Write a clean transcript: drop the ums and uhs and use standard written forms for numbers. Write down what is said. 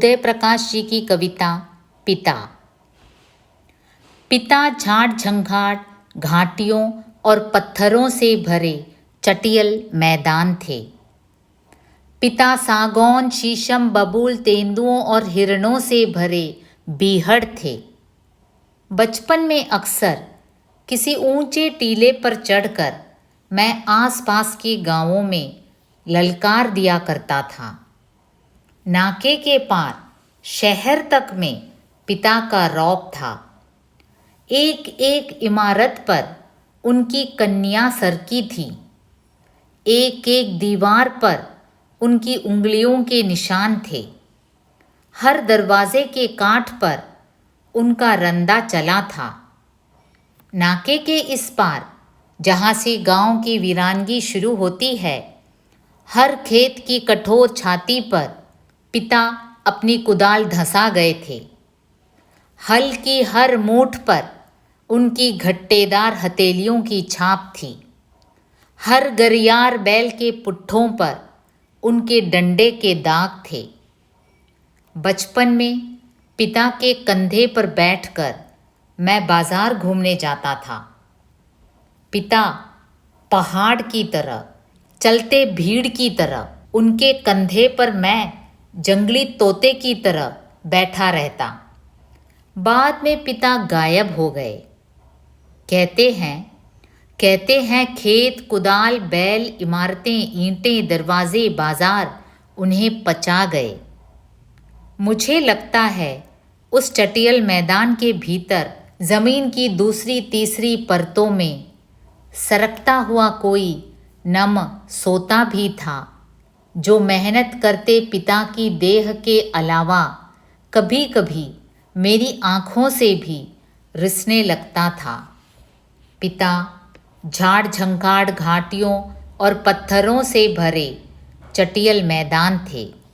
उदय प्रकाश जी की कविता पिता। पिता झाड़ झंखाड़ घाटियों और पत्थरों से भरे चटियल मैदान थे। पिता सागौन शीशम बबूल तेंदुओं और हिरणों से भरे बीहड़ थे। बचपन में अक्सर किसी ऊंचे टीले पर चढ़कर मैं आसपास के गांवों में ललकार दिया करता था। नाके के पार शहर तक में पिता का रौब था। एक एक इमारत पर उनकी कन्या सरकी थी। एक एक दीवार पर उनकी उंगलियों के निशान थे। हर दरवाजे के काठ पर उनका रंदा चला था। नाके के इस पार जहाँ से गांव की वीरानगी शुरू होती है, हर खेत की कठोर छाती पर पिता अपनी कुदाल धंसा गए थे। हल की हर मूठ पर उनकी घट्टेदार हथेलियों की छाप थी। हर गरियार बैल के पुट्ठों पर उनके डंडे के दाग थे। बचपन में पिता के कंधे पर बैठकर मैं बाजार घूमने जाता था। पिता पहाड़ की तरह, चलते भीड़ की तरह, उनके कंधे पर मैं जंगली तोते की तरह बैठा रहता। बाद में पिता गायब हो गए। कहते हैं खेत, कुदाल, बैल, इमारतें, ईंटें, दरवाजे, बाजार उन्हें पचा गए। मुझे लगता है उस चटियल मैदान के भीतर जमीन की दूसरी तीसरी परतों में सरकता हुआ कोई नम सोता भी था, जो मेहनत करते पिता की देह के अलावा कभी कभी मेरी आँखों से भी रिसने लगता था। पिता झाड़ झंखाड़ घाटियों और पत्थरों से भरे चटियल मैदान थे।